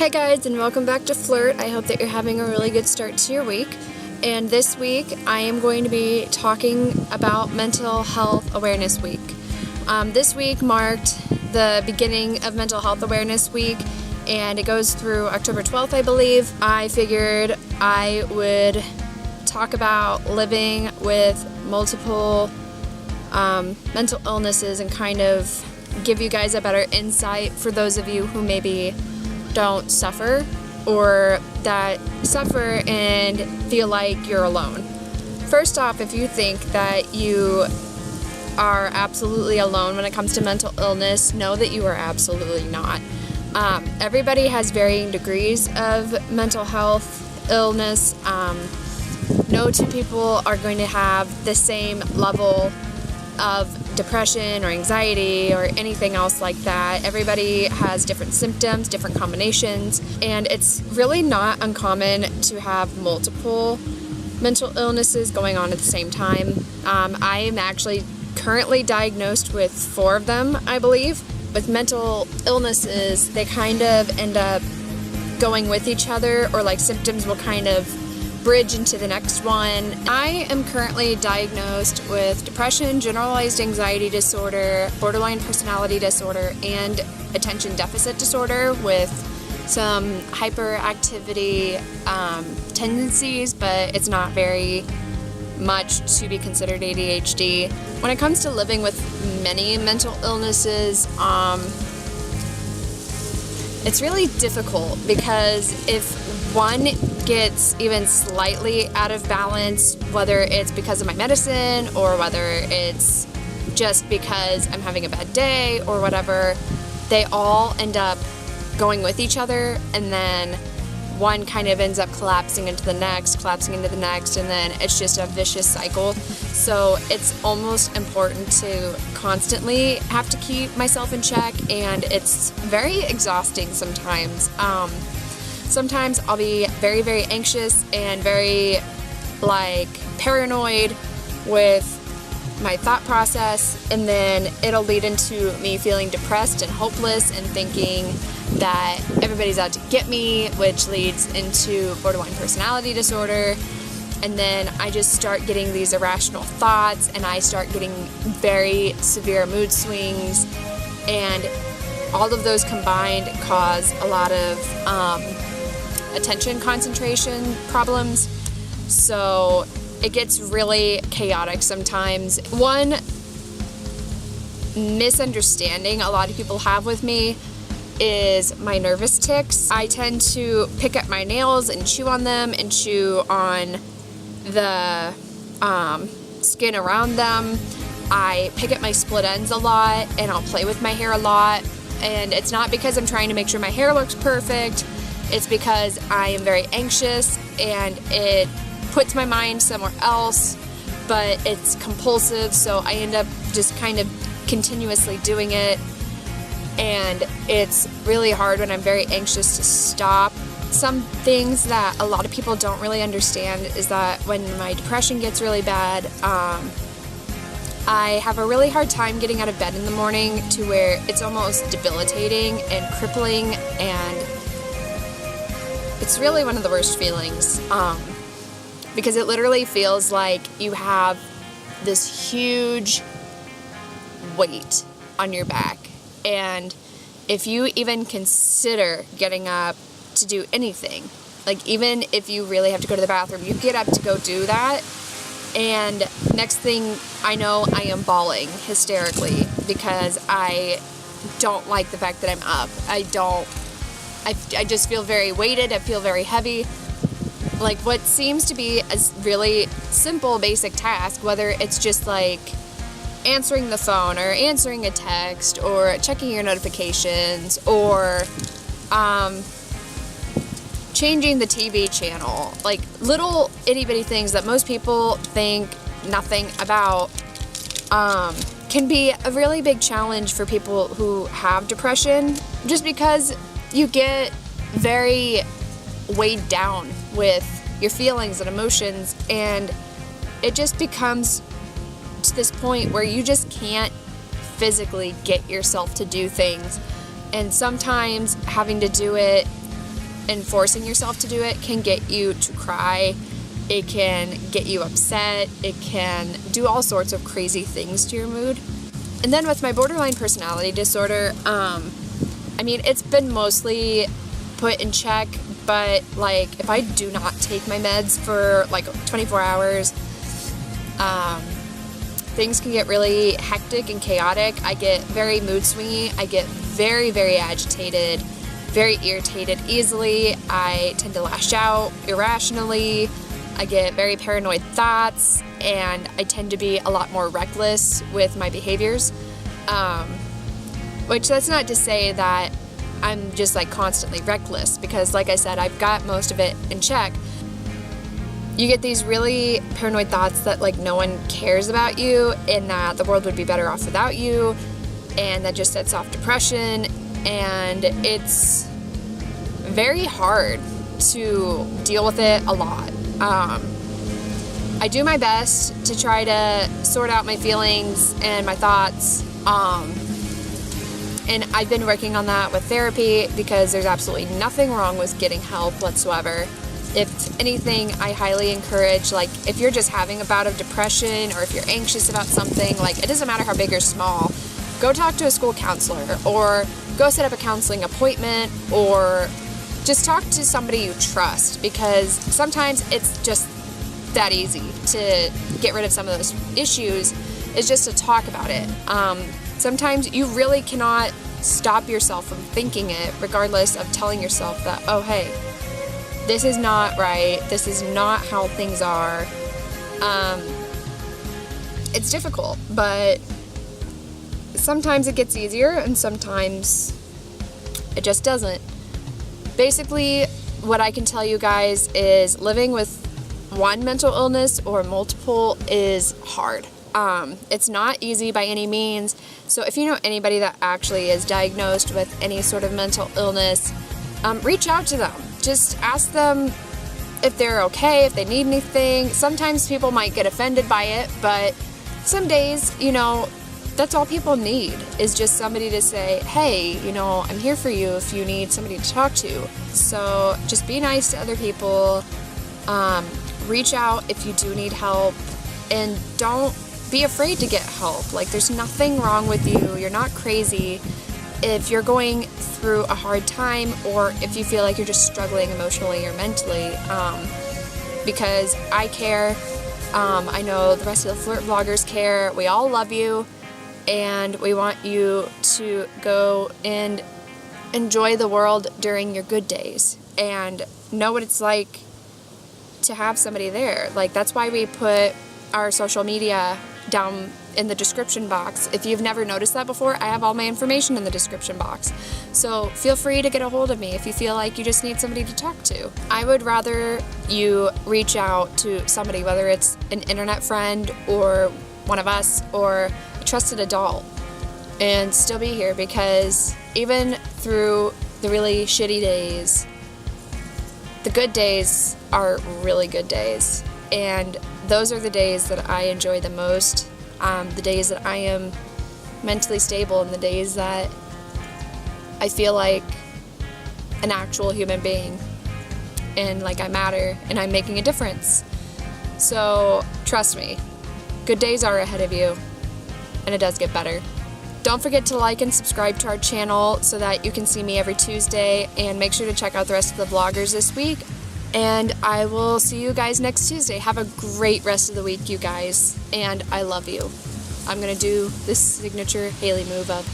Hey guys, and welcome back to Flurt. I hope that you're having a really good start to your week. And this week I am going to be talking about Mental Health Awareness Week. This week marked the beginning of Mental Health Awareness Week, and it goes through October 12th, I believe. I figured I would talk about living with multiple mental illnesses and kind of give you guys a better insight for those of you who maybe don't suffer or that suffer and feel like you're alone. First off, if you think that you are absolutely alone when it comes to mental illness, know that you are absolutely not. Everybody has varying degrees of mental health illness. No two people are going to have the same level of depression or anxiety or anything else like that. Everybody has different symptoms, different combinations, and it's really not uncommon to have multiple mental illnesses going on at the same time. I am actually currently diagnosed with 4 of them, I believe. With mental illnesses, they kind of end up going with each other, or like symptoms will kind of bridge into the next one. I am currently diagnosed with depression, generalized anxiety disorder, borderline personality disorder, and attention deficit disorder with some hyperactivity tendencies, but it's not very much to be considered ADHD. When it comes to living with many mental illnesses, it's really difficult because if one gets even slightly out of balance, whether it's because of my medicine or whether it's just because I'm having a bad day or whatever, they all end up going with each other, and then one kind of ends up collapsing into the next, and then it's just a vicious cycle. So it's almost important to constantly have to keep myself in check, and it's very exhausting sometimes. Sometimes I'll be very, very anxious and very paranoid with my thought process, and then it'll lead into me feeling depressed and hopeless and thinking that everybody's out to get me, which leads into borderline personality disorder. And then I just start getting these irrational thoughts, and I start getting very severe mood swings, and all of those combined cause a lot of attention concentration problems. So it gets really chaotic sometimes. One misunderstanding a lot of people have with me is my nervous tics. I tend to pick up my nails and chew on them and chew on the skin around them. I pick up my split ends a lot, and I'll play with my hair a lot. And it's not because I'm trying to make sure my hair looks perfect. It's because I am very anxious and it puts my mind somewhere else, but it's compulsive, so I end up just kind of continuously doing it. And it's really hard when I'm very anxious to stop. Some things that a lot of people don't really understand is that when my depression gets really bad, I have a really hard time getting out of bed in the morning, to where it's almost debilitating and crippling, and it's really one of the worst feelings, because it literally feels like you have this huge weight on your back. And if you even consider getting up to do anything, like even if you really have to go to the bathroom, you get up to go do that, and next thing I know, I am bawling hysterically because I don't like the fact that I'm up. I just feel very weighted. I feel very heavy. Like what seems to be a really simple, basic task, whether it's just like answering the phone or answering a text or checking your notifications or changing the TV channel, like little itty bitty things that most people think nothing about, can be a really big challenge for people who have depression, just because you get very weighed down with your feelings and emotions, and it just becomes to this point where you just can't physically get yourself to do things. And sometimes having to do it and forcing yourself to do it can get you to cry. It can get you upset. It can do all sorts of crazy things to your mood. And then with my borderline personality disorder, I mean, it's been mostly put in check, but like if I do not take my meds for like 24 hours, things can get really hectic and chaotic. I get very mood swingy. I get very, very agitated, very irritated easily. I tend to lash out irrationally. I get very paranoid thoughts, and I tend to be a lot more reckless with my behaviors. Which that's not to say that I'm just like constantly reckless, because like I said, I've got most of it in check. You get these really paranoid thoughts that like no one cares about you and that the world would be better off without you, and that just sets off depression, and it's very hard to deal with it a lot. I do my best to try to sort out my feelings and my thoughts, and I've been working on that with therapy, because there's absolutely nothing wrong with getting help whatsoever. If anything, I highly encourage, like, if you're just having a bout of depression, or if you're anxious about something, like, it doesn't matter how big or small, go talk to a school counselor, or go set up a counseling appointment, or just talk to somebody you trust, because sometimes it's just that easy to get rid of some of those issues, is just to talk about it. Sometimes you really cannot stop yourself from thinking it, regardless of telling yourself that, oh, hey, this is not right, this is not how things are. It's difficult, but sometimes it gets easier, and sometimes it just doesn't. Basically, what I can tell you guys is living with one mental illness or multiple is hard. It's not easy by any means. So if you know anybody that actually is diagnosed with any sort of mental illness, reach out to them. Just ask them if they're okay, if they need anything. Sometimes people might get offended by it, but some days, you know, that's all people need, is just somebody to say, hey, you know, I'm here for you if you need somebody to talk to. So just be nice to other people. Reach out if you do need help, and don't be afraid to get help. Like, there's nothing wrong with you. You're not crazy. If you're going through a hard time, or if you feel like you're just struggling emotionally or mentally, because I care. I know the rest of the Flurt vloggers care. We all love you, and we want you to go and enjoy the world during your good days and know what it's like to have somebody there. Like, that's why we put our social media down in the description box. If you've never noticed that before, I have all my information in the description box. So feel free to get a hold of me if you feel like you just need somebody to talk to. I would rather you reach out to somebody, whether it's an internet friend or one of us or a trusted adult, and still be here, because even through the really shitty days, the good days are really good days, and those are the days that I enjoy the most, the days that I am mentally stable, and the days that I feel like an actual human being, and like I matter, and I'm making a difference. So trust me, good days are ahead of you, and it does get better. Don't forget to like and subscribe to our channel so that you can see me every Tuesday, and make sure to check out the rest of the vloggers this week. And I will see you guys next Tuesday. Have a great rest of the week, you guys, and I love you. I'm gonna do this signature Haley move of